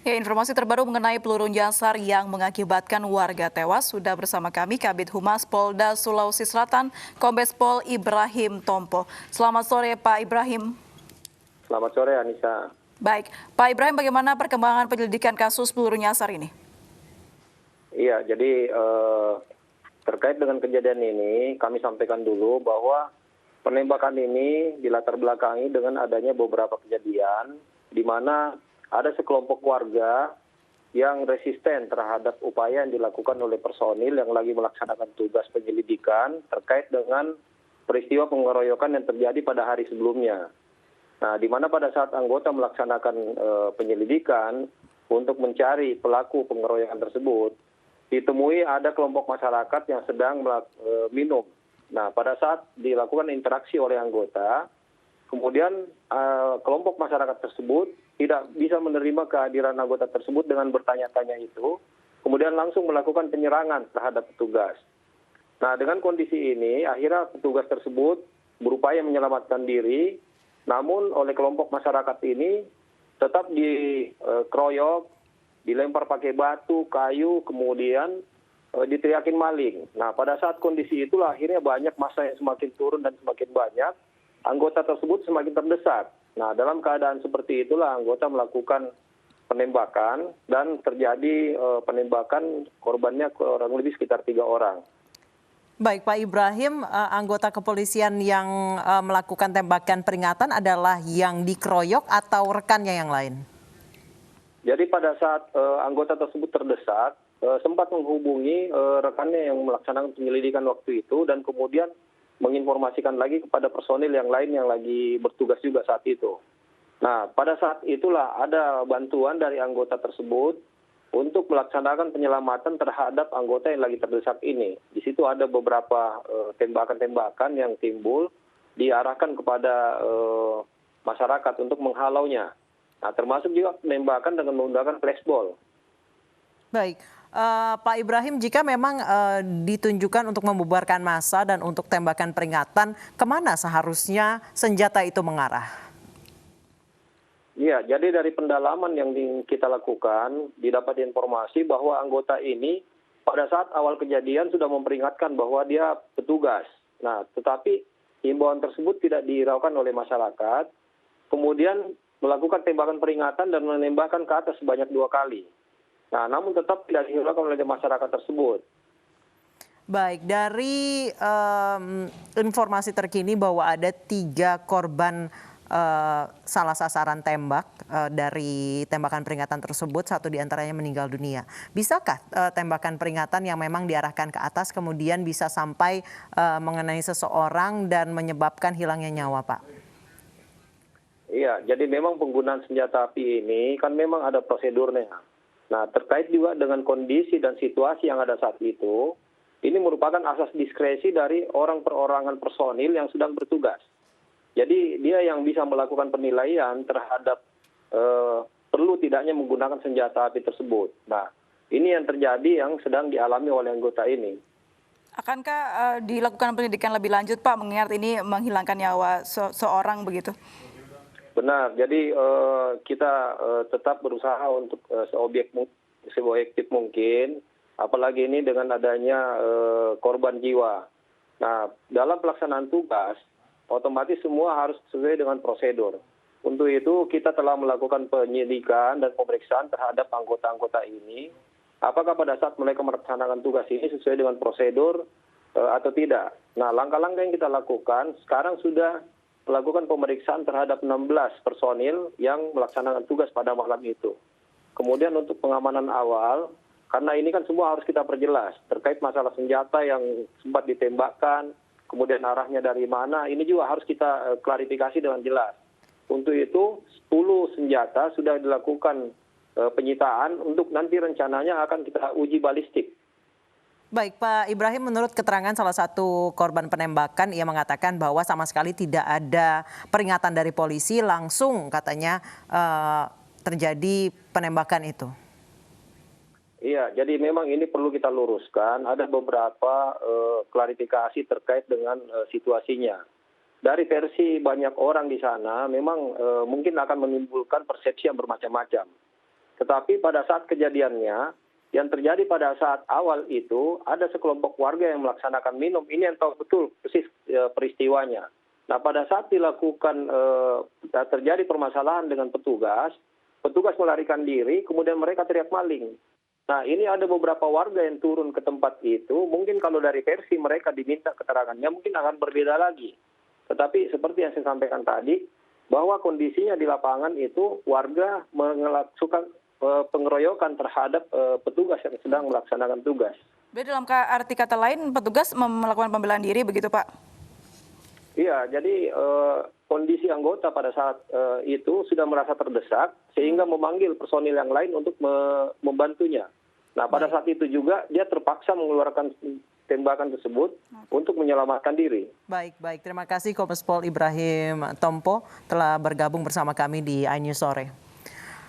Ya, informasi terbaru mengenai peluru nyasar yang mengakibatkan warga tewas sudah bersama kami Kabid Humas Polda Sulawesi Selatan, Kombes Pol Ibrahim Tompo. Selamat sore Pak Ibrahim. Selamat sore Anissa. Baik, Pak Ibrahim, bagaimana perkembangan penyelidikan kasus peluru nyasar ini? Iya, jadi terkait dengan kejadian ini kami sampaikan dulu bahwa penembakan ini dilatar belakangi dengan adanya beberapa kejadian di mana ada sekelompok warga yang resisten terhadap upaya yang dilakukan oleh personil yang lagi melaksanakan tugas penyelidikan terkait dengan peristiwa pengeroyokan yang terjadi pada hari sebelumnya. Nah, di mana pada saat anggota melaksanakan penyelidikan untuk mencari pelaku pengeroyokan tersebut, ditemui ada kelompok masyarakat yang sedang minum. Nah, pada saat dilakukan interaksi oleh anggota, kemudian kelompok masyarakat tersebut tidak bisa menerima kehadiran anggota tersebut dengan bertanya-tanya itu, kemudian langsung melakukan penyerangan terhadap petugas. Nah, dengan kondisi ini, akhirnya petugas tersebut berupaya menyelamatkan diri, namun oleh kelompok masyarakat ini tetap dikeroyok, dilempar pakai batu, kayu, kemudian diteriakin maling. Nah, pada saat kondisi itulah akhirnya banyak massa yang semakin turun dan semakin banyak, anggota tersebut semakin terdesak. Nah, dalam keadaan seperti itulah anggota melakukan penembakan dan terjadi penembakan, korbannya kurang lebih sekitar 3 orang. Baik, Pak Ibrahim, anggota kepolisian yang melakukan tembakan peringatan adalah yang dikeroyok atau rekannya yang lain? Jadi pada saat anggota tersebut terdesak, sempat menghubungi rekannya yang melaksanakan penyelidikan waktu itu dan kemudian menginformasikan lagi kepada personil yang lain yang lagi bertugas juga saat itu. Nah, pada saat itulah ada bantuan dari anggota tersebut untuk melaksanakan penyelamatan terhadap anggota yang lagi terdesak ini. Di situ ada beberapa tembakan-tembakan yang timbul diarahkan kepada masyarakat untuk menghalaunya. Nah, termasuk juga penembakan dengan menggunakan flashball. Baik, Pak Ibrahim, jika memang ditunjukkan untuk membubarkan massa dan untuk tembakan peringatan, kemana seharusnya senjata itu mengarah? Iya, jadi dari pendalaman yang kita lakukan, didapat informasi bahwa anggota ini pada saat awal kejadian sudah memperingatkan bahwa dia petugas. Nah, tetapi himbauan tersebut tidak dihiraukan oleh masyarakat, kemudian melakukan tembakan peringatan dan menembakkan ke atas sebanyak 2 kali. Nah, namun tetap tidak dihiraukan oleh masyarakat tersebut. Baik, dari informasi terkini bahwa ada 3 korban salah sasaran tembak dari tembakan peringatan tersebut, 1 diantaranya meninggal dunia. Bisakah tembakan peringatan yang memang diarahkan ke atas kemudian bisa sampai mengenai seseorang dan menyebabkan hilangnya nyawa, Pak? Iya, jadi memang penggunaan senjata api ini kan memang ada prosedurnya. Nah, terkait juga dengan kondisi dan situasi yang ada saat itu, ini merupakan asas diskresi dari orang perorangan personil yang sedang bertugas. Jadi dia yang bisa melakukan penilaian terhadap perlu tidaknya menggunakan senjata api tersebut. Nah, ini yang terjadi yang sedang dialami oleh anggota ini. Akankah dilakukan pendidikan lebih lanjut, Pak, mengingat ini menghilangkan nyawa seorang begitu? Benar, jadi kita tetap berusaha untuk seobjektif mungkin, apalagi ini dengan adanya korban jiwa. Nah, dalam pelaksanaan tugas, otomatis semua harus sesuai dengan prosedur. Untuk itu kita telah melakukan penyelidikan dan pemeriksaan terhadap anggota-anggota ini, apakah pada saat mereka melaksanakan tugas ini sesuai dengan prosedur atau tidak. Nah, langkah-langkah yang kita lakukan sekarang sudah melakukan pemeriksaan terhadap 16 personil yang melaksanakan tugas pada malam itu. Kemudian untuk pengamanan awal, karena ini kan semua harus kita perjelas terkait masalah senjata yang sempat ditembakkan, kemudian arahnya dari mana, ini juga harus kita klarifikasi dengan jelas. Untuk itu 10 senjata sudah dilakukan penyitaan untuk nanti rencananya akan kita uji balistik. Baik, Pak Ibrahim, menurut keterangan salah satu korban penembakan, ia mengatakan bahwa sama sekali tidak ada peringatan dari polisi, langsung katanya terjadi penembakan itu. Iya, jadi memang ini perlu kita luruskan, ada beberapa klarifikasi terkait dengan situasinya. Dari versi banyak orang di sana, memang mungkin akan menimbulkan persepsi yang bermacam-macam. Tetapi pada saat kejadiannya, yang terjadi pada saat awal itu ada sekelompok warga yang melaksanakan minum. Ini yang tahu betul persis peristiwanya. Nah, pada saat dilakukan terjadi permasalahan dengan petugas melarikan diri, kemudian mereka teriak maling. Nah, ini ada beberapa warga yang turun ke tempat itu. Mungkin kalau dari versi mereka diminta keterangannya mungkin akan berbeda lagi. Tetapi seperti yang saya sampaikan tadi, bahwa kondisinya di lapangan itu warga melakukan pengeroyokan terhadap petugas yang sedang melaksanakan tugas. Berarti dalam arti kata lain petugas melakukan pembelaan diri begitu Pak? Iya, jadi kondisi anggota pada saat itu sudah merasa terdesak sehingga memanggil personil yang lain untuk membantunya. Nah, pada saat itu juga dia terpaksa mengeluarkan tembakan tersebut untuk menyelamatkan diri. Baik. Terima kasih Kombes Pol Ibrahim Tompo telah bergabung bersama kami di iNews Sore.